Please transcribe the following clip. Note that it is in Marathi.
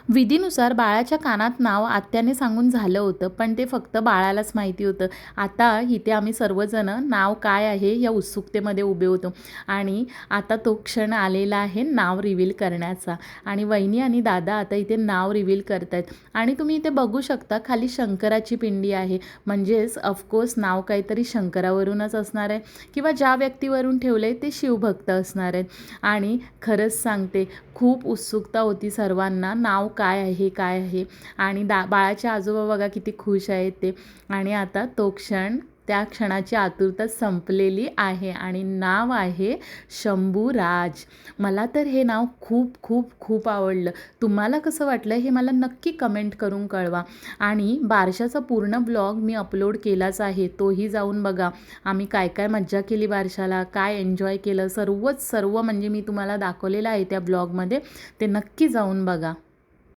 विधीनुसार बाळाच्या कानात नाव आत्याने सांगून झालं होतं, पण ते फक्त बाळालाच माहिती होतं. आता इथे आम्ही सर्वजण नाव काय आहे या उत्सुकतेमध्ये उभे होतो आणि आता तो क्षण आलेला आहे नाव रिव्हील करण्याचा. आणि वहिनी आणि दादा आता इथे नाव रिव्हील करत आहेत आणि तुम्ही इथे बघू शकता खाली शंकराची पिंडी आहे. म्हणजेच ऑफकोर्स नाव काहीतरी शंकरावरूनच असणार आहे किंवा ज्या व्यक्तीवरून ठेवलं आहे ते शिवभक्त असणार आहेत. आणि खरंच सांगते, खूप उत्सुकता होती सर्वांना नाव काय आहे काय आहे. आणि बाळाचे आजोबा बघा किती खुश आहेत ते. आणि आता तो क्षण, त्या क्षणाची आतुरता संपलेली आहे आणि नाव आहे शंभूराज. मला तर हे नाव खूप खूप खूप आवडलं. तुम्हाला कसं वाटलं हे मला नक्की कमेंट करून कळवा. आणि बारशाचा पूर्ण ब्लॉग मी अपलोड केलाच आहे, तोही जाऊन बघा. आम्ही काय काय मज्जा केली बारशाला, काय एन्जॉय केलं, सर्व म्हणजे मी तुम्हाला दाखवलेलं आहे त्या ब्लॉगमध्ये, ते नक्की जाऊन बघा.